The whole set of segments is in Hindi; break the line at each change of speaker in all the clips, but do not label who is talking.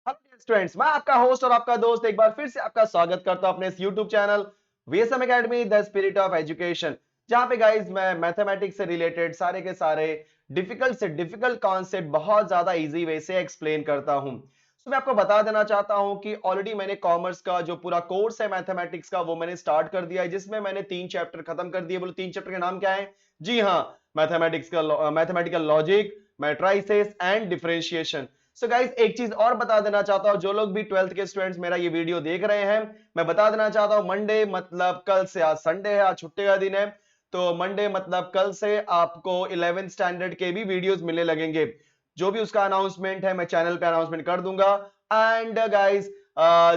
हेलो स्टूडेंट्स, मैं आपका होस्ट और आपका दोस्त एक बार फिर से आपका स्वागत करता हूं अपने इस YouTube channel VSM academy the spirit of education, जहां पे गाइस मैं मैथमेटिक्स से रिलेटेड सारे के सारे डिफिकल्ट से डिफिकल्ट कॉन्सेप्ट बहुत ज्यादा इजी वे से एक्सप्लेन करता हूं। मैं आपको बता देना चाहता हूं कि ऑलरेडी मैंने कॉमर्स का जो पूरा कोर्स है मैथमेटिक्स का वो मैंने स्टार्ट कर दिया है, जिसमें मैंने 3 चैप्टर खत्म कर दिए। बोलो 3 चैप्टर के नाम क्या है? जी हाँ, मैथमेटिक्स का mathematical logic, matrices and differentiation. So guys, एक चीज और बता देना चाहता हूं, जो लोग भी 12th के स्टूडेंट्स मेरा ये वीडियो देख रहे हैं, मैं बता देना चाहता हूं मंडे मतलब कल से, आज संडे है, आज छुट्टी का दिन है, तो मंडे मतलब कल से आपको 11th स्टैंडर्ड के भी वीडियोस मिलने लगेंगे। जो भी उसका अनाउंसमेंट है मैं चैनल पे अनाउंसमेंट कर दूंगा। एंड गाइस,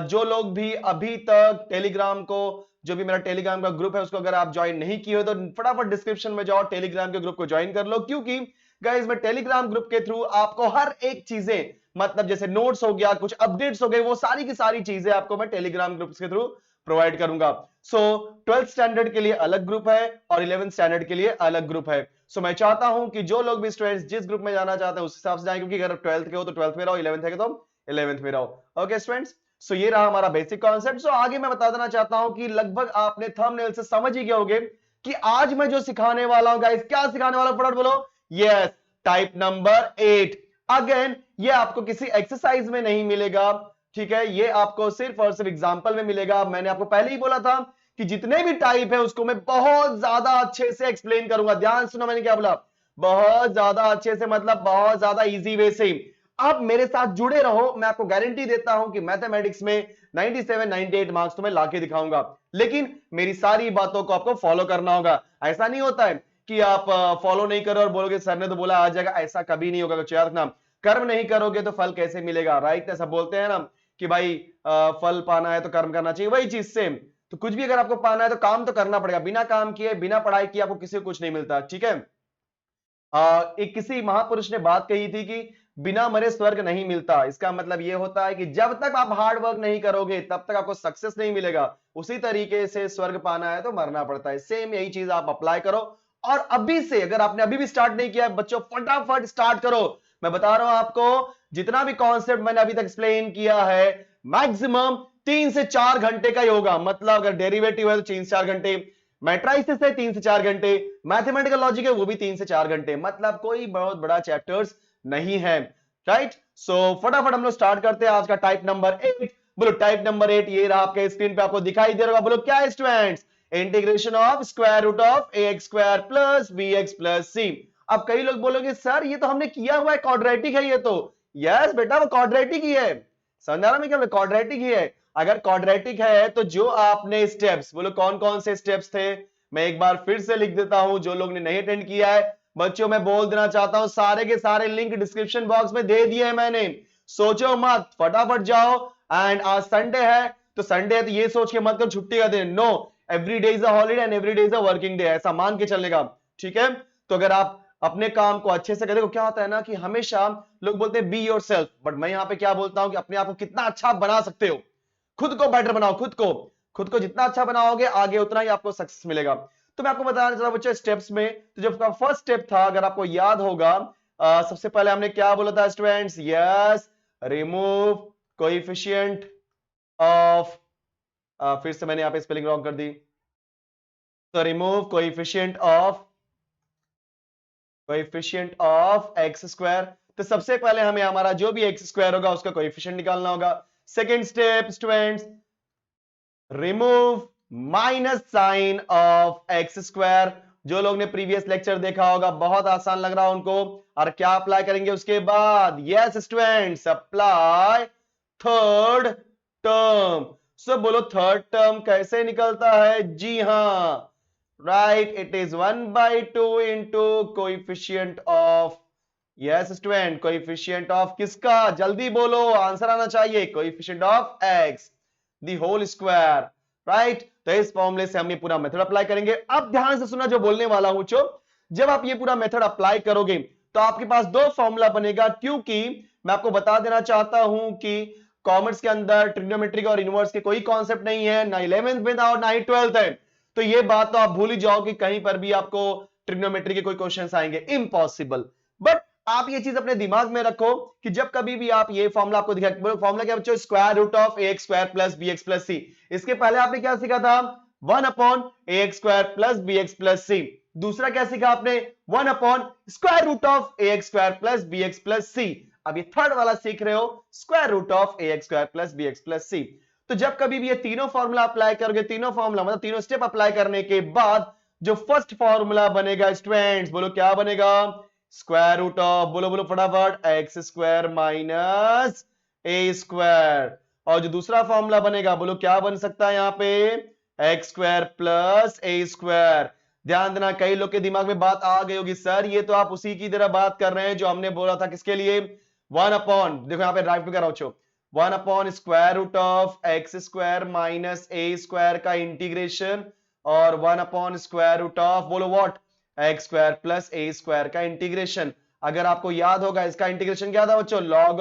जो लोग भी अभी तक टेलीग्राम को, जो भी मेरा टेलीग्राम का ग्रुप है उसको अगर आप ज्वाइन नहीं किए हो तो फटाफट डिस्क्रिप्शन में जाओ, टेलीग्राम के ग्रुप को ज्वाइन कर लो, क्योंकि गाइस मैं टेलीग्राम ग्रुप के थ्रू आपको हर एक चीजें, मतलब जैसे नोट्स हो गया, कुछ अपडेट्स हो गए, वो सारी की सारी चीजें आपको मैं टेलीग्राम ग्रुप के थ्रू प्रोवाइड करूंगा। सो 12th स्टैंडर्ड के लिए अलग ग्रुप है और 11th स्टैंडर्ड के लिए अलग ग्रुप है। सो मैं चाहता हूं कि जो लोग भी स्टूडेंट्स जिस ग्रुप में जाना चाहते हैं उस हिसाब से जाएं, क्योंकि अगर 12th के हो तो 12th में रहो, 11th है तो 11th में रहो। ओके स्टूडेंट्स, सो ये रहा हमारा बेसिक कॉन्सेप्ट। सो आगे मैं बता देना चाहता हूं कि लगभग आपने थंबनेल से समझ ही गए होंगे कि आज मैं जो सिखाने वाला हूं गाइस, क्या सिखाने वाला हूं, फटाफट बोलो। Yes, type number 8। अगेन ये आपको किसी एक्सरसाइज में नहीं मिलेगा, ठीक है, ये आपको सिर्फ और सिर्फ एग्जांपल में मिलेगा। मैंने आपको पहले ही बोला था कि जितने भी टाइप है उसको मैं बहुत ज्यादा अच्छे से एक्सप्लेन करूंगा। ध्यान सुनो, मैंने क्या बोला, बहुत ज्यादा अच्छे से, मतलब बहुत ज्यादा इजी वे से। आप मेरे साथ जुड़े रहो, मैं आपको गारंटी देता हूं कि मैथमेटिक्स में 97 98 मार्क्स तुम्हें लाके दिखाऊंगा। लेकिन मेरी सारी बातों को आपको फॉलो करना होगा। ऐसा नहीं होता है कि आप फॉलो नहीं करो और बोलोगे सर ने तो बोला आ जाएगा, ऐसा कभी नहीं होगा। याद रखना, कर्म नहीं करोगे तो फल कैसे मिलेगा, राइट? ऐसा बोलते हैं ना कि भाई फल पाना है तो कर्म करना चाहिए, वही चीज सेम। तो कुछ भी अगर आपको पाना है तो काम तो करना पड़ेगा। बिना काम किए, बिना पढ़ाई किए आपको किसी को कुछ नहीं मिलता, ठीक है। एक किसी महापुरुष ने बात कही थी कि बिना मरे स्वर्ग नहीं मिलता। इसका मतलब यह होता है कि जब तक आप हार्ड वर्क नहीं करोगे तब तक आपको सक्सेस नहीं मिलेगा। उसी तरीके से स्वर्ग पाना है तो मरना पड़ता है। सेम यही चीज आप अप्लाई करो। और अभी से, अगर आपने अभी भी स्टार्ट नहीं किया है बच्चों, फटाफट स्टार्ट करो। मैं बता रहा हूं आपको, जितना भी कॉन्सेप्ट मैंने अभी तक एक्सप्लेन किया है, मैक्सिमम 3 से 4 घंटे का ही होगा। मतलब अगर डेरिवेटिव है तो 3 से 4 घंटे, मैट्राइसिस है 3 से 4 घंटे, मैथमेटिकल लॉजिक है वो भी 3 से 4 घंटे, मतलब कोई बहुत बड़ा चैप्टर्स नहीं है, राइट? सो फटाफट हम लोग स्टार्ट करते हैं आज का टाइप नंबर 8। बोलो टाइप नंबर 8, ये रहा आपके स्क्रीन पे, आपको दिखाई दे रहा होगा। बोलो क्या है students? Integration of square root of ax square plus bx plus c। अब कई लोग बोलोगे सर ये तो हमने किया हुआ है, क्वाड्रेटिक है ये तो। यस बेटा, वो क्वाड्रेटिक ही है। समझ आ रहा है क्या? क्वाड्रेटिक ही है। अगर क्वाड्रेटिक है तो जो आपने स्टेप्स, बोलो कौन कौन से स्टेप्स थे, मैं एक बार फिर से लिख देता हूं, जो लोग ने नहीं अटेंड किया है बच्चों, मैं बोल देना चाहता हूं, सारे के सारे लिंक डिस्क्रिप्शन बॉक्स में दे दिए हैं मैंने। सोचो मत, फटाफट जाओ। एंड आज संडे है तो संडे है तो ये सोच के मत करो छुट्टी का दिन, no, every day is a holiday and every day is a working day, ऐसा मान के चलने का, ठीक है। तो अगर आप अपने काम को अच्छे से करें, क्या होता है ना कि हमेशा लोग बोलते हैं बी योरसेल्फ, बट मैं यहां पे क्या बोलता हूं कि अपने आप को कितना अच्छा बना सकते हो, खुद को बेटर बनाओ, खुद को जितना अच्छा बनाओगे आगे उतना ही आपको सक्सेस मिलेगा। तो मैं आपको बताना चाहता हूं बच्चों स्टेप्स में, तो जब फर्स्ट स्टेप था, अगर आपको याद होगा, सबसे पहले हमने क्या बोला था students? Yes, remove coefficient of, फिर से मैंने यहां पे स्पेलिंग रॉन्ग कर दी, तो remove coefficient of x square. तो सबसे पहले हमें हमारा जो भी एक्स स्क्वायर होगा उसका कोएफिशिएंट निकालना होगा। Second step students, remove minus sine of x square. जो लोग ने प्रीवियस लेक्चर देखा होगा, बहुत आसान लग रहा है उनको। और क्या अप्लाई करेंगे उसके बाद? Yes students, apply third term. So बोलो थर्ड टर्म कैसे निकलता है? जी हां, right, it is 1/2 into coefficient of, yes student, coefficient of किसका? जल्दी बोलो, आंसर आना चाहिए। Coefficient of x the whole square, right. तो इस फॉर्मूले से हम ये पूरा मेथड अप्लाई करेंगे। अब ध्यान से सुना जो बोलने वाला हूं, जब आप ये पूरा मेथड अप्लाई करोगे तो आपके पास दो फॉर्मूला बनेगा, क्योंकि मैं आपको बता देना चाहता हूं कि कॉमर्स के अंदर ट्रिग्नोमेट्री और इनवर्स के कोई कॉन्सेप्ट नहीं है, ना 11th में था और ना ही 12th है। तो ये बात तो आप भूल ही जाओ कि कहीं पर भी आपको ट्रिग्नोमेट्री के कोई क्वेश्चंस आएंगे, इम्पॉसिबल। बट आप ये चीज अपने दिमाग में रखो कि जब कभी भी आप ये फॉर्मूला आपको दिखा, फॉर्मूला क्या बच्चों, square root of a x square plus b x plus c. इसके पहले आपने क्या सीखा था, 1 upon a x square plus b x plus c. दूसरा क्या सीखा आपने, 1 upon square root of a x square plus b x plus c. अब ये थर्ड वाला सीख रहे हो, square root of a x square plus b x plus c. तो जब कभी भी ये तीनों फॉर्मूला अप्लाई करोगे, तीनों फॉर्मूला मतलब तीनों स्टेप अप्लाई करने के बाद जो फर्स्ट फॉर्मूला बनेगा स्टूडेंट्स, बोलो क्या बनेगा, स्क्वायर रूट ऑफ, बोलो बोलो फटाफट, x square minus a square. और जो दूसरा फॉर्मूला बनेगा, बोलो क्या बन सकता है यहाँ पे, x square plus a square. ध्यान देना, कई लोग के दिमाग में बात आ गई होगी, सर ये तो आप उसी की तरह बात कर रहे हैं जो हमने बोला था, किसके लिए, 1 अपॉन, देखो यहाँ पे राइट पे कर रहा हूं, 1 upon square root of x square minus a square का इंटीग्रेशन, और 1 अपॉन स्क्वायर रूट ऑफ, बोलो what, x square plus a square का इंटीग्रेशन। अगर आपको याद होगा इसका इंटीग्रेशन क्या था बच्चों, log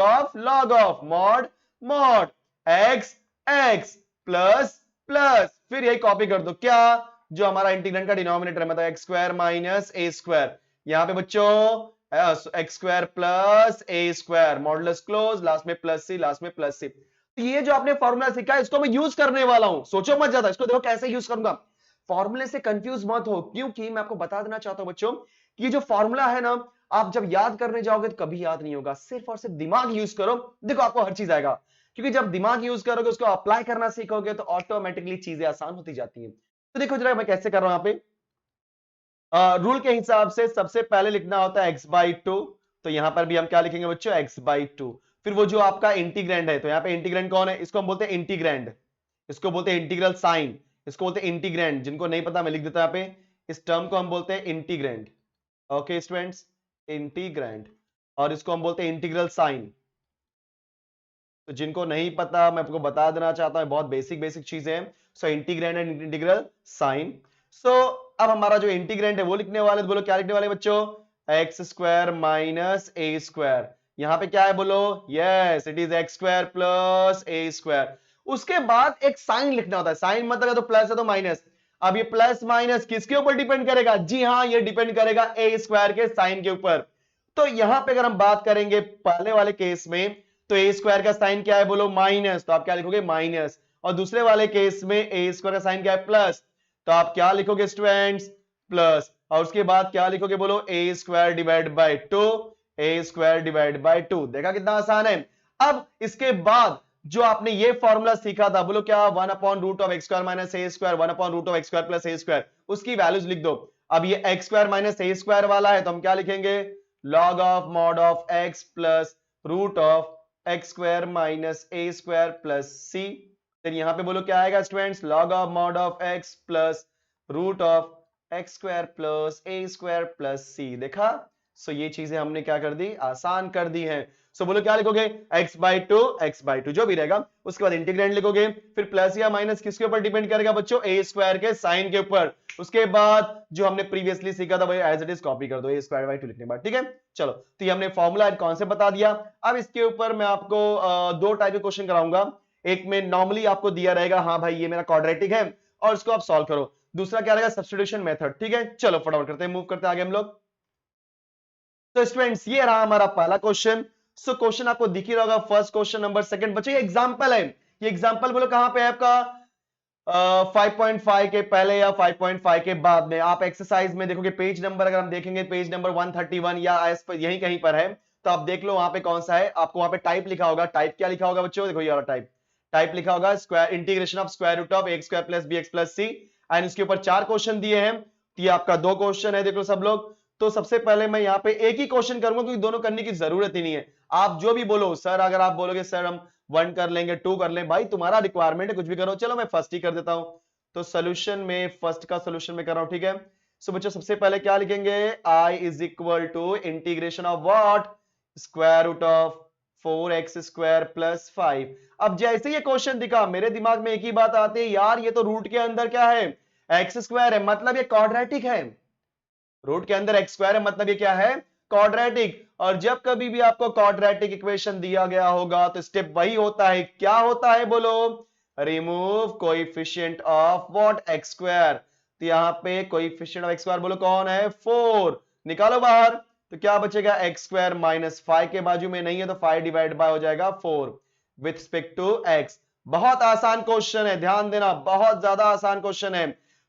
of mod mod x x plus plus, फिर यही कॉपी कर दो, क्या, जो हमारा इंटीग्रेंड का डिनोमिनेटर है, मतलब x square minus a square. यहां पे बच्चों x square plus a square, modulus close, last में प्लस सी, लास्ट में प्लस सी। तो ये जो आपने फॉर्मूला सीखा है इसको मैं यूज करने वाला हूं, सोचो मत ज्यादा, इसको देखो कैसे यूज करूंगा। फॉर्मूले से कंफ्यूज मत हो, क्योंकि मैं आपको बता देना चाहता हूं बच्चों कि ये जो फॉर्मूला है ना, आप जब याद करने जाओगे तो कभी याद नहीं होगा, सिर्फ और सिर्फ दिमाग यूज करो, देखो आपको हर चीज आएगा। क्योंकि जब दिमाग यूज करोगे, उसको अप्लाई करना सीखोगे, तो ऑटोमेटिकली चीजें आसान होती जाती हैं। तो देखो जरा मैं कैसे कर रहा हूं यहाँ पे, रूल के हिसाब से सबसे पहले लिखना होता है x/2, तो यहां पर भी हम क्या लिखेंगे बच्चों, x/2। फिर वो जो आपका इंटीग्रैंड है, तो यहाँ पे इंटीग्रैंड कौन है, इसको हम बोलते हैं इंटीग्रैंड, इसको बोलते हैं इंटीग्रल साइन, इसको बोलते हैं इंटीग्रैंड। जिनको नहीं पता मैं लिख देता यहाँ पे, इस टर्म को हम बोलते हैं इंटीग्रैंड। ओके स्टूडेंट्स, इंटीग्रैंड, और इसको हम बोलते हैं इंटीग्रल साइन। तो जिनको नहीं पता मैं आपको बता देना चाहता हूं, बहुत बेसिक बेसिक चीजें हैं। सो इंटीग्रैंड एंड इंटीग्रल साइन। सो अब हमारा जो इंटीग्रैंड है वो लिखने वाले, तो बोलो क्या लिखने वाले बच्चों, x square minus a square. यहां पे क्या है बोलो, yes it is x square plus a square. उसके बाद एक साइन लिखना होता है, साइन मतलब तो प्लस है तो माइनस। अब ये प्लस माइनस किसके ऊपर डिपेंड करेगा, जी हां ये डिपेंड करेगा ए स्क्वायर के साइन के ऊपर। तो यहां पे अगर हम बात करेंगे पहले वाले केस में, तो ए स्क्वायर का साइन क्या है बोलो, माइनस, तो आप क्या लिखोगे माइनस। और दूसरे वाले केस में ए स्क्वायर का साइन क्या है, प्लस, तो आप क्या लिखोगे स्टूडेंट्स, प्लस। और उसके बाद क्या लिखोगे बोलो, a square divide by 2, a square divide by 2। देखा कितना आसान है। अब इसके बाद जो आपने ये फॉर्मूला सीखा था, बोलो क्या, 1 upon root of x square minus a square, 1 upon root of x square plus a square, उसकी वैल्यूज लिख दो। अब ये x square minus a square वाला है, तो हम क्या लिखेंगे, log of mod of x plus root of x square minus a square plus c. फिर यहां पे बोलो क्या आएगा students, log of mod of x plus root of x square plus a square plus सी। देखा, सो ये चीजें हमने क्या कर दी, आसान कर दी हैं। सो बोलो क्या लिखोगे, x/2 जो भी रहेगा, उसके बाद इंटीग्रेंड लिखोगे, फिर प्लस या माइनस किसके ऊपर डिपेंड करेगा बच्चों, ए स्क्वायर के साइन के ऊपर। उसके बाद जो हमने प्रीवियसली सीखा था वही एज इट इज कॉपी कर दो, a² लिखने के बाद, ठीक है। चलो, तो ये हमने फॉर्मूला एंड कॉन्सेप्ट बता दिया। अब इसके ऊपर मैं आपको दो टाइप के क्वेश्चन कराऊंगा। एक में नॉर्मली आपको दिया रहेगा, हाँ भाई ये मेरा क्वाड्रेटिक है और इसको आप सॉल्व करो। दूसरा क्या रहेगा, सब्स्टिट्यूशन मेथड, ठीक है। चलो फटाफट करते हैं, मूव करते हैं आगे हम लोग। तो स्टूडेंट्स ये रहा हमारा पहला क्वेश्चन। सो क्वेश्चन आपको दिख ही रहा होगा, फर्स्ट क्वेश्चन नंबर सेकंड। बच्चों ये एग्जांपल है, ये एग्जांपल बोलो कहां पे है आपका, 5.5 के पहले या 5.5 के बाद में। आप एक्सरसाइज में देखोगे पेज नंबर, अगर हम देखेंगे पेज नंबर 131 या यहीं कहीं पर है, तो आप देख लो वहां पे कौन सा है। आपको वहां पे टाइप लिखा होगा, टाइप क्या लिखा होगा बच्चों, देखो ये वाला टाइप, टाइप लिखा होगा square integration of square root of x square plus b x plus c. And इसके ऊपर 4 क्वेश्चन दिए हैं, तो ये आपका 2 क्वेश्चन है, देखो सब लोग। तो सबसे पहले मैं यहाँ पे एक ही क्वेश्चन करूंगा, क्योंकि दोनों करने की जरूरत ही नहीं है। आप जो भी बोलो सर, अगर आप बोलोगे सर हम 1 कर लेंगे, 2 कर लें, भाई तुम्हारा रिक्वायरमेंट है, कुछ भी करो। चलो मैं फर्स्ट ही कर देता हूं, तो सोल्यूशन में फर्स्ट का सोल्यूशन में कर रहा हूं, ठीक है। सो बच्चों सबसे पहले क्या लिखेंगे, i is equal to integration of what, square root of 4x square plus 5। अब जैसे ये क्वेश्चन दिखा, मेरे दिमाग में एक ही बात आती है, यार ये तो रूट के अंदर क्या है, एक्स स्क्वायर है, मतलब ये क्वाड्रेटिक है। रूट के अंदर एक्स स्क्वायर है, मतलब ये क्या है, क्वाड्रेटिक। और जब कभी भी आपको क्वाड्रेटिक इक्वेशन दिया गया होगा, तो स्टेप वही होता है, क्या होता है बोलो, remove coefficient of what, x square. तो यहां पे कोएफिशिएंट ऑफ एक्स स्क्वायर बोलो कौन है, 4, निकालो बाहर। तो क्या बचेगा एक्स स्क्वायर माइनस 5 के बाजू में नहीं है तो 5 डिवाइड बाय हो जाएगा 4 विथ रिस्पेक्ट टू एक्स। बहुत आसान क्वेश्चन है, ध्यान देना, बहुत ज्यादा आसान क्वेश्चन है।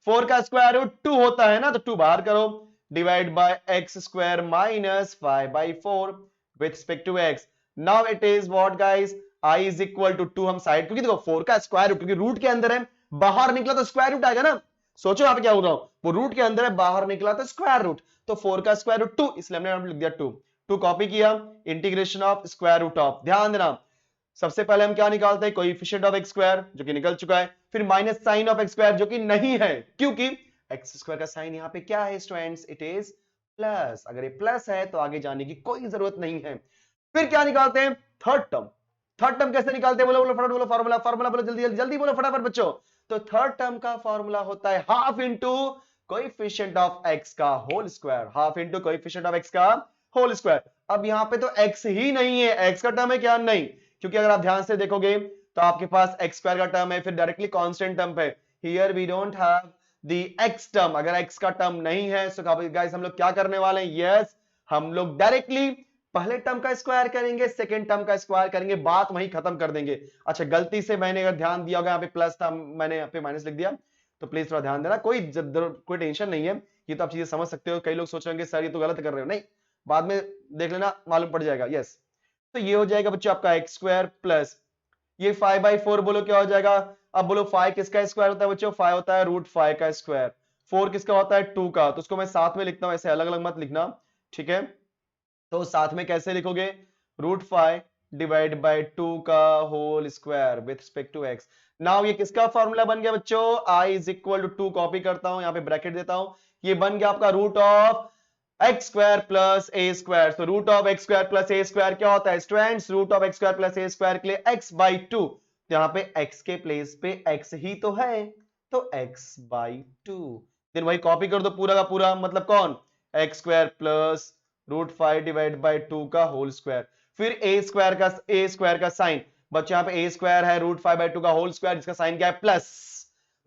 4 का स्क्वायर रूट 2 होता है ना, तो 2 बाहर करो, divide by x square minus 5 by 4 with respect to x. Now it is what guys, i is equal to 2, हम साइड, क्योंकि देखो 4 का स्क्वायर रूट, क्योंकि रूट के अंदर है, बाहर निकला तो स्क्वायर रूट आएगा ना। सोचो यहाँ पे क्या हो रहा हूं, वो रूट के अंदर है, बाहर निकला तो स्क्वायर रूट, तो 4 का स्क्वायर रूट 2, इसलिए हमने यहाँ पे लिख दिया 2। 2 कॉपी किया, integration of square root of, ध्यान देना सबसे पहले हम क्या निकालते हैं, कोएफिशिएंट ऑफ एक्स स्क्वायर जो कि निकल चुका है, फिर minus sine of x square जो कि नहीं है, क्योंकि एक्स स्क्वायर का साइन यहाँ पे क्या है स्टूडेंट्स, इट इज प्लस। अगर ये प्लस है तो आगे जाने की कोई जरूरत नहीं है। फिर क्या निकालते हैं, थर्ड टर्म। थर्ड टर्म कैसे निकालते हैं, बोलो बोलो फटाफट बोलो, फार्मूला फार्मूला बोलो, जल्दी जल्दी जल्दी बोलो फटाफट बच्चों। तो थर्ड टर्म का फार्मूला होता है half into coefficient of x का whole square, half into coefficient of x का होल स्क्वायर। अब यहां पे तो एक्स ही नहीं है, एक्स का टर्म है क्या, नहीं, क्योंकि अगर आप ध्यान से देखोगे तो आपके पास एक्स स्क्वायर का टर्म है, फिर डायरेक्टली कांस्टेंट टर्म पे, here we don't have the x term. अगर एक्स का टर्म नहीं है सो गाइस हम लोग क्या करने वाले हैं, यस हम लोग डायरेक्टली पहले टर्म का स्क्वायर करेंगे, सेकंड टर्म का स्क्वायर करेंगे, बात वहीं खत्म कर देंगे। अच्छा गलती से मैंने अगर ध्यान दिया होगा यहाँ पे प्लस था, मैंने यहाँ पे माइनस लिख दिया, तो प्लीज थोड़ा ध्यान देना, कोई टेंशन नहीं है, ये तो आप चीजें समझ सकते हो। कई लोग सोच रहे होंगे सर ये तो गलत कर रहे हो, नहीं, बाद में देख लेना मालूम पड़ जाएगा। यस, तो ये हो जाएगा बच्चों आपका एक्स स्क्वायर प्लस ये 5/4, बोलो क्या हो जाएगा। अब बोलो 5 किसका स्क्वायर होता है बच्चों, 5 होता है रूट 5 का स्क्वायर। 4 किसका होता है, 2 का, तो उसको मैं साथ में लिखता हूं, ऐसे अलग अलग मत लिखना, ठीक है। तो साथ में कैसे लिखोगे, रूट 5 डिवाइड बाय 2 का whole square with respect to x. Now ये किसका फॉर्मूला बन गया बच्चों, i is equal to 2 copy करता हूं, यहां पे ब्रैकेट देता हूं, ये बन गया आपका root of x square plus a square. तो root of x square plus a square क्या होता है students, root of x square plus a square के लिए x बाई 2, तो यहाँ पे x के प्लेस पे x ही तो है, तो x बाई 2, देन वही कॉपी कर दो पूरा का पूरा, मतलब कौन, x square plus root 5 divide by 2 का होल स्क्वायर। फिर ए स्क्वायर का साइन, बच्चे यहाँ पे ए स्क्वायर है रूट 5 बाई 2 का होल स्क्वायर, जिसका साइन क्या है प्लस,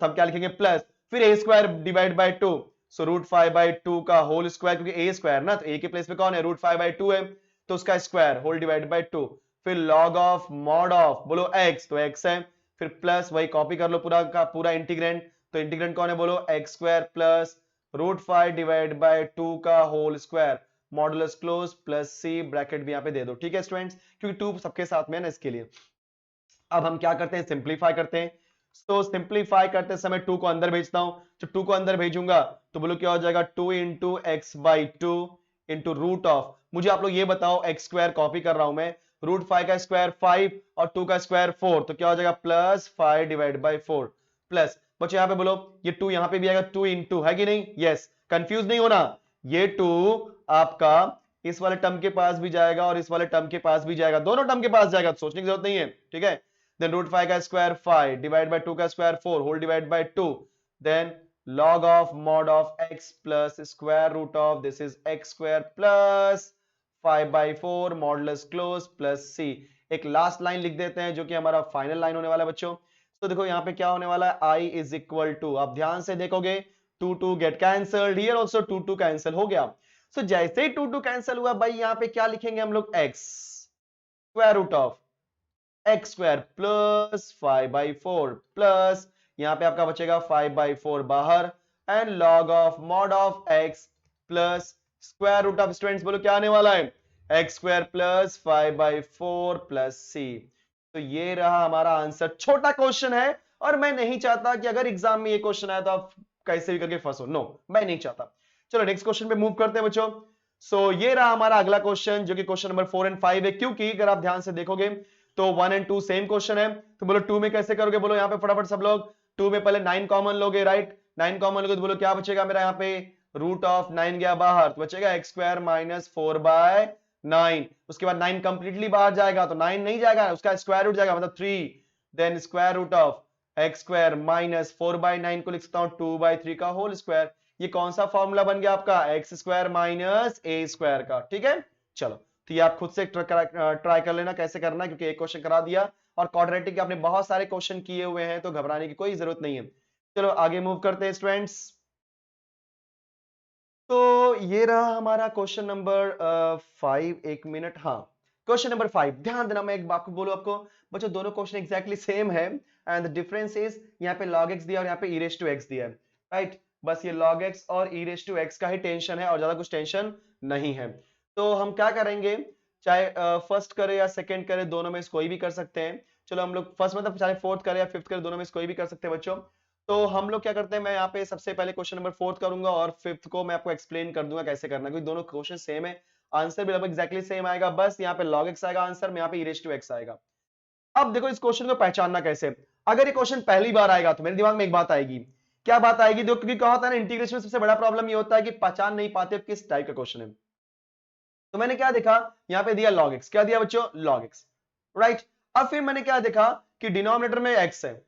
तो हम क्या लिखेंगे प्लस, फिर a square divide by 2, so root 5 by 2 का होल स्क्वायर, क्योंकि ए स्क्वायर ना, तो ए के प्लेस पे कौन है रूट 5 बाई 2 है, तो उसका स्क्वायर होल डिवाइड बाई 2, फिर लॉग ऑफ मॉड ऑफ बोलो x, तो x है, फिर प्लस वही कॉपी कर लो पूरा का पूरा इंटीग्रेंट, तो इंटीग्रेंट कौन है बोलो x square plus root 5 divide by 2 का whole square, modulus close plus c, bracket भी यहाँ पे दे दो, ठीक है स्टूडेंट्स, क्योंकि 2 सबके साथ में है ना इसके लिए। अब हम क्या करते हैं, सिंप्लीफाई करते हैं। तो सिंप्लीफाई करते समय 2 को अंदर भेजता हूं, तो 2 को अंदर भेजूंगा तो बोलो क्या हो जाएगा, 2 into x by 2 into root of, मुझे आप लोग ये बताओ, एक्स स्क्वायर कॉपी कर रहा हूं मैं, रूट 5 का स्क्वायर 5 और 2 का स्क्वायर 4, तो क्या हो जाएगा प्लस 5 डिवाइड बाई 4 प्लस, बच्चों यहाँ पे बोलो ये 2 यहाँ पे भी आएगा, 2 इंटू है कि नहीं, यस, कंफ्यूज नहीं होना, ये 2 आपका इस वाले टर्म के पास भी जाएगा और इस वाले टर्म के पास भी जाएगा, दोनों टर्म के पास जाएगा, तो सोचने की जरूरत नहीं है, ठीक है। then root 5 का स्क्वायर 5 डिवाइड बाय 2 का square 4 whole divide by 2, then log of mod of x plus square root of this is x square plus 5 by 4 modulus close plus c। एक लास्ट लाइन लिख देते हैं जो कि हमारा फाइनल लाइन होने वाला है बच्चों। तो देखो यहाँ पे क्या होने वाला है, i इज इक्वल टू, आप ध्यान से देखोगे 2 2 get cancelled, here also 2 2 cancel हो गया। सो जैसे ही 2 2 कैंसिल हुआ भाई, यहाँ पे क्या लिखेंगे हम लोग, x square root of x square plus 5 by 4 plus, यहां पे आपका बचेगा 5 बाई 4 बाहर, and log of mod of x plus square root of, students बोलो क्या आने वाला है, x square plus 5 by 4 plus c. तो ये रहा हमारा आंसर, छोटा क्वेश्चन है, और मैं नहीं चाहता कि अगर एग्जाम में ये क्वेश्चन आया तो आप कैसे भी करके फंसो, नो मैं नहीं चाहता। चलो नेक्स्ट क्वेश्चन पे मूव करते हैं बच्चों। सो ये रहा हमारा अगला क्वेश्चन जो कि क्वेश्चन नंबर 4 एंड 5 है, क्योंकि अगर आप ध्यान से देखोगे तो 1 एंड 2 सेम क्वेश्चन है, तो बोलो 2 में कैसे करोगे, बोलो यहाँ पे फटाफट सब लोग 2 में पहले 9 कॉमन लोगे, राइट, 9 कॉमन लोगे तो बोलो क्या बचेगा मेरा, यहाँ पे रूट ऑफ 9 गया बाहर, तो बचेगा एक्स स्क्वायर माइनस 4 बाय 9, उसके बाद 9 कंप्लीटली बाहर जाएगा तो 9 नहीं जाएगा, उसका स्क्वायर रूट जाएगा, मतलब 3, then square root of x square minus 4 by 9 को लिख सकता हूँ 2 बाय 3 का होल स्क्वायर। ये कौन सा फॉर्मूला बन गया आपका, x square minus a square का, ठीक है। चलो तो ये आप खुद से ट्राई कर लेना कैसे करना है, क्योंकि एक क्वेश्चन करा दिया और क्वाड्रेटिक के आपने बहुत सारे क्वेश्चन किए हुए हैं, तो घबराने की कोई जरूरत नहीं है। चलो आगे मूव करते हैं स्टूडेंट्स। तो ये रहा हमारा क्वेश्चन नंबर 5। एक मिनट, हाँ, क्वेश्चन नंबर 5। ध्यान देना, मैं एक बात को बोलूं आपको बच्चों, दोनों क्वेश्चन एग्जैक्टली सेम है एंड द डिफरेंस इज यहाँ पे log x दिया और यहाँ पे e raised to x दिया है, राइट। बस ये log x और e raised to x का ही टेंशन है और ज्यादा कुछ टेंशन नहीं है। तो हम क्या करेंगे, चाहे फर्स्ट करे या सेकंड करे, दोनों में से कोई भी कर सकते हैं। चलो हम लोग फर्स्ट मतलब चाहे फोर्थ करे या फिफ्थ करे, दोनों में से कोई भी कर सकते हैं बच्चों। तो हम लोग क्या करते हैं, मैं यहाँ पे सबसे पहले क्वेश्चन नंबर फोर्थ करूंगा और फिफ्थ को मैं आपको एक्सप्लेन कर दूंगा कैसे करना है, क्योंकि दोनों क्वेश्चन सेम है, आंसर भी लगभग एक्जैक्टली सेम आएगा, बस यहाँ पे log x आएगा आंसर में, यहाँ पे e raised to x आएगा। अब देखो इस क्वेश्चन को पहचानना कैसे। अगर ये क्वेश्चन पहली बार आएगा तो मेरे दिमाग में एक बात आएगी, क्या बात आएगी, देखो क्योंकि कहा होता है ना इंटीग्रेशन में सबसे बड़ा प्रॉब्लम ये होता है कि पहचान नहीं पाते किस टाइप का क्वेश्चन है। तो मैंने क्या देखा, यहाँ पे दिया log x, क्या दिया बच्चों, log x, राइट। अब फिर मैंने क्या देखा कि डिनोमिनेटर में x है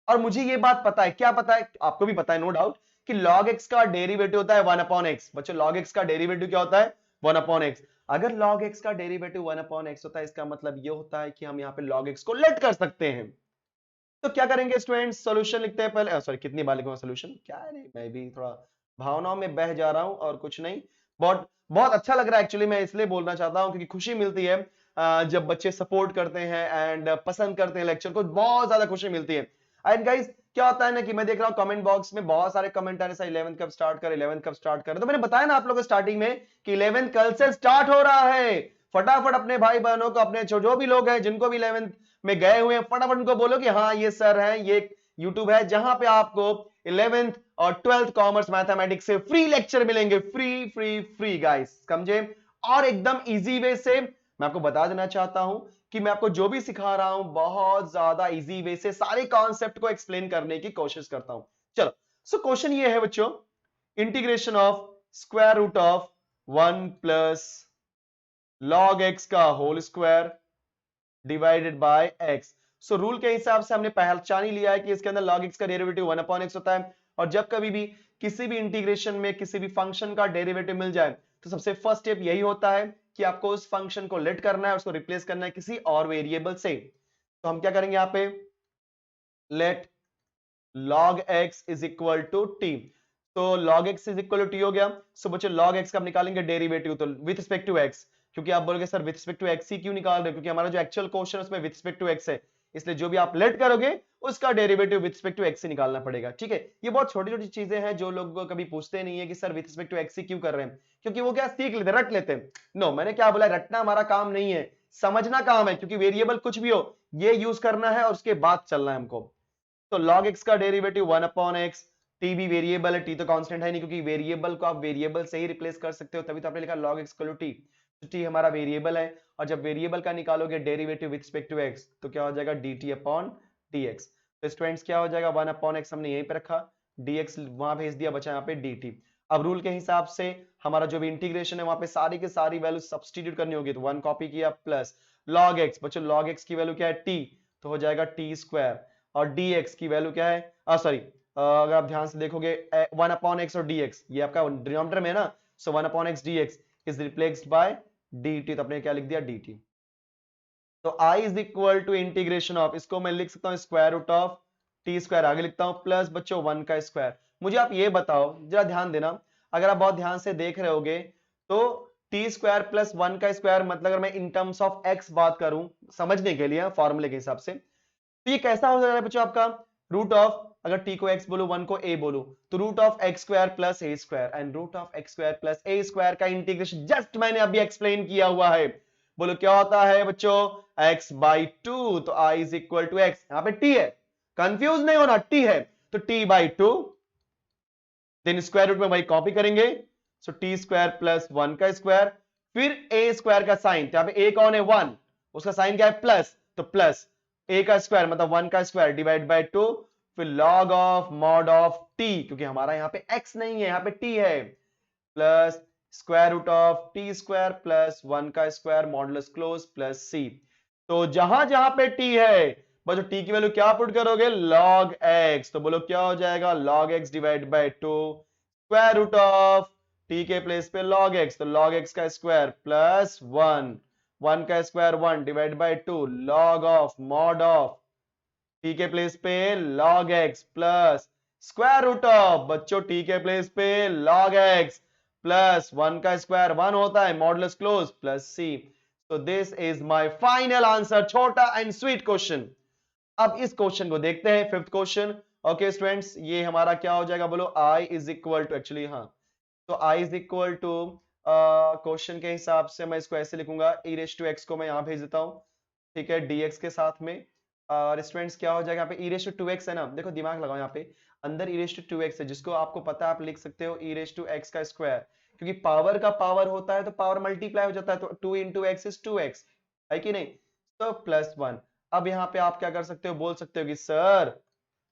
और मुझे ये बात पता है, क्या पता है, आपको भी पता है नो डाउट, कि log x का डेरिवेटिव होता है 1/x। बच्चों log x का डेरिवेटिव क्या होता है, 1/x। अगर log x का डेरिवेटिव 1/x होता है, इसका मतलब ये होता है कि हम यहाँ पे log x को लेट कर सकते हैं। तो क्या करेंगे स्टूडेंट्स, सॉल्यूशन लिखते हैं पहले, सॉरी कितनी बार लिखूंगा सॉल्यूशन, क्या है, मैं भी थोड़ा भावनाओं में बह जा रहा हूं और कुछ नहीं। बहुत बहुत अच्छा लग रहा है एक्चुअली, मैं इसलिए बोलना चाहता हूं क्योंकि खुशी मिलती है जब बच्चे सपोर्ट करते हैं एंड पसंद करते हैं लेक्चर को, बहुत ज्यादा खुशी मिलती है। एंड गाइस क्या होता है ना कि मैं देख रहा हूं कमेंट बॉक्स में बहुत सारे कमेंट आ रहे हैं, 11th कब स्टार्ट कर, 11th कब स्टार्ट कर। तो मैंने बताया ना आप लोगों को स्टार्टिंग में कि 11th कल से स्टार्ट हो रहा है। फटाफट अपने भाई बहनों को, अपने जो भी लोग हैं जिनको भी 11th में गए हुए हैं, फटाफट उनको बोलो कि हाँ ये सर है, ये यूट्यूब है जहां पे आपको 11th और 12th कॉमर्स मैथमेटिक्स से फ्री लेक्चर मिलेंगे, फ्री फ्री फ्री गाइस, समझे। और एकदम इजी वे से मैं आपको बता देना चाहता हूं कि मैं आपको जो भी सिखा रहा हूं बहुत ज्यादा इजी वे से सारे कॉन्सेप्ट को एक्सप्लेन करने की कोशिश करता हूं। चलो, सो क्वेश्चन ये है बच्चों, integration of square root of 1 plus log x का whole square divided by x। So rule के हिसाब से हमने पहचान ही लिया है कि इसके अंदर log x का डेरिवेटिव 1/x होता है, और जब कभी भी किसी भी इंटीग्रेशन में किसी भी फंक्शन का डेरिवेटिव मिल जाए तो सबसे फर्स्ट स्टेप यही होता है कि आपको उस फंक्शन को लेट करना है, उसको रिप्लेस करना है किसी और वेरिएबल से। तो हम क्या करेंगे यहाँ पे, let log x is equal to t। तो log x is equal to t हो गया। सो बच्चों log x का आप निकालेंगे डेरिवेटिव, तो विथ रिस्पेक्ट टू x, क्योंकि आप बोलोगे sir with respect to x ही क्यों निकाल रहे हो, क्योंकि हमारा जो एक्चुअल क्वेश्चन है उसमें विथ रिस्पेक्ट टू x है, इसलिए जो भी आप लेट करोगे उसका derivative with respect to x से निकालना पड़ेगा, ठीक है। ये बहुत छोटी छोटी चीजें हैं जो लोग कभी पूछते नहीं है कि sir with respect to x ही क्यों कर रहे हैं, क्योंकि वो क्या सीख लेते, रट लेते हैं। नो, मैंने क्या बोला, रटना हमारा काम नहीं है, समझना काम है, क्योंकि वेरिएबल कुछ भी हो ये यूज करना है और उसके बाद चलना है हमको। तो log x का डेरिवेटिव 1/x, t भी वेरिएबल है, t तो कांस्टेंट है नहीं, क्योंकि वेरिएबल को आप वेरिएबल से ही रिप्लेस कर सकते हो, तभी तो आपने लिखा log x equal to t। तो t हमारा वेरिएबल है, और जब वेरिएबल का निकालोगे derivative with respect to x तो क्या हो जाएगा, dt अपॉन dx। तो स्टूडेंट्स क्या हो जाएगा, 1/x हमने यहीं पे रखा, dx वहां भेज दिया, बचा यहाँ पे dt। अब रूल के हिसाब से हमारा जो भी इंटीग्रेशन है वहां पे सारी की सारी वैल्यू सब्स्टिट्यूट करनी होगी, तो 1 कॉपी किया प्लस log x, बच्चों log x की वैल्यू क्या है, t, तो हो जाएगा t स्क्वायर, और dx की वैल्यू क्या है, सॉरी अगर आप ध्यान से देखोगे 1/x और dx ये आपका डिनोमिनेटर में है ना, so 1/x dx is replaced by dt, तो आपने क्या लिख दिया, dt। तो i is equal to integration of, इसको मैं लिख सकता हूं square root of t square, आगे लिखता हूं प्लस बच्चों 1 का स्क्वायर। मुझे आप ये बताओ, जरा ध्यान देना, अगर आप बहुत ध्यान से देख रहे होगे तो टी स्क्वायर प्लस 1 का स्क्वायर मतलब अगर मैं इन टर्म्स ऑफ x बात करूं समझने के लिए फॉर्मूले के हिसाब से, तो ये कैसा हो जाएगा बच्चों आपका, रूट ऑफ, अगर t को x बोलो 1 को a बोलो, तो root of x square plus a square, and root of x square plus a square का इंटीग्रेशन जस्ट मैंने अभी एक्सप्लेन किया हुआ है। बोलो क्या होता है बच्चों, x बाई टू, तो i is equal to x, यहां पे t है, कंफ्यूज नहीं होना, t है, तो t by two, then square root में वही कॉपी करेंगे, सो टी स्क्वायर प्लस 1 का स्क्वायर, फिर a स्क्वायर का साइन, तो यहां पे a कौन है, 1, उसका साइन क्या है, प्लस, तो प्लस a का स्क्वायर मतलब 1 का स्क्वायर डिवाइड बाय 2, फिर log of mod of t, क्योंकि हमारा यहां पे x नहीं है यहां पे t है, plus square root of t square plus 1 का square modulus close plus c। तो जहां जहां पे t है बच्चों t की वैल्यू क्या पुट करोगे, log x, तो बोलो क्या हो जाएगा, log x divide by 2 square root of t के प्लेस पे log x, तो log x का स्क्वायर प्लस 1, 1 का square 1 divide by 2 log of mod of t के प्लेस पे log x plus square root of बच्चों t के प्लेस पे log x प्लस 1 का स्क्वायर 1 होता है, मॉडुलस क्लोज प्लस सी। तो this is my final answer, छोटा एंड स्वीट क्वेश्चन। अब इस क्वेश्चन को देखते हैं, फिफ्थ क्वेश्चन। ओके स्टूडेंट्स, ये हमारा क्या हो जाएगा बोलो, i is equal to, actually हाँ, तो i is equal to, question के हिसाब से मैं इसको ऐसे लिखूंगा, e रेज टू x को मैं यहां भेज देता हूं, ठीक है, dx के साथ में। और स्टूडेंट्स क्या हो जाएगा यहाँ पे, e रेज टू 2x है ना, देखो दिमाग लगाओ यहाँ पे, अंदर e रेज टू 2x है, जिसको आपको पता है आप लिख सकते हो e रेज टू x का स्क्वायर, क्योंकि पावर का पावर होता है तो पावर मल्टीप्लाई हो जाता है, तो 2 इंटू एक्स इज 2x, है कि नहीं, तो प्लस 1। अब यहाँ पे आप क्या कर सकते हो, बोल सकते हो कि सर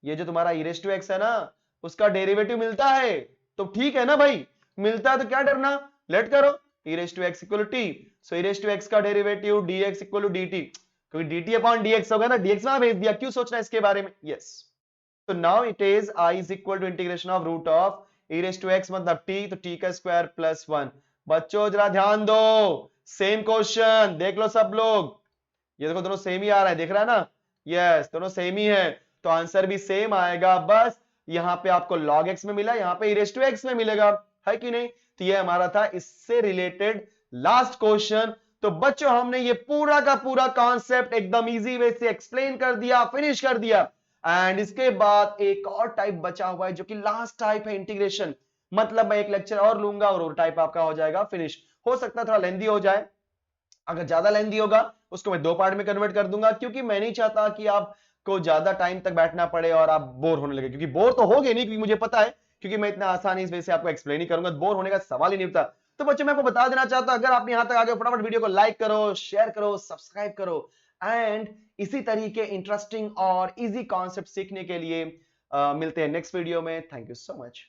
ये जो तुम्हारा e रेज टू x है ना, उसका डेरिवेटिव मिलता है, तो ठीक है ना भाई, मिलता है तो क्या डरना, लेट करो, e raise to x equal to t, so e raise to x का derivative dx equal to dt, क्योंकि dt अपॉन dx होगा ना, dx वहां भेज दिया, क्यों सोचना इसके बारे में, यस। तो now it is i is equal to integration of root of e raise to x मतलब t, तो t का स्क्वायर प्लस 1। बच्चों जरा ध्यान दो, सेम क्वेश्चन देख लो सब लोग, ये देखो दोनों सेम ही आ रहा है, देख रहा है ना, यस दोनों सेम ही है, तो आंसर भी सेम आएगा, बस यहाँ पे आपको log x में मिला, यहाँ पे e रेज टू x में मिलेगा, है कि नहीं। तो ये हमारा था इससे रिलेटेड लास्ट क्वेश्चन। तो बच्चों हमने ये पूरा का पूरा कॉन्सेप्ट एकदम इजी वे से एक्सप्लेन कर दिया, फिनिश कर दिया, एंड इसके बाद एक और टाइप बचा हुआ है जो कि लास्ट टाइप है, इंटीग्रेशन, मतलब मैं एक लेक्चर और लूंगा और टाइप आपका हो जाएगा फिनिश। हो सकता है थोड़ा लेंदी हो जाए, अगर ज्यादा लेंदी होगा उसको मैं 2 पार्ट में कन्वर्ट कर दूंगा, क्योंकि मैं नहीं चाहता कि आपको ज्यादा टाइम तक बैठना पड़े और आप बोर होने लगे, क्योंकि बोर तो होगे नहीं, क्योंकि मुझे पता है, क्योंकि मैं इतना आसानी इस वजह से आपको एक्सप्लेन ही करूंगा, बोर होने का सवाल ही नहीं उठता। तो बच्चों मैं आपको बता देना चाहता हूं, अगर आप यहां तक आ गए फटाफट वीडियो को लाइक करो, शेयर करो, सब्सक्राइब करो, एंड इसी तरीके इंटरेस्टिंग और इजी कॉन्सेप्ट सीखने के लिए मिलते हैं नेक्स्ट वीडियो में। Thank you so much.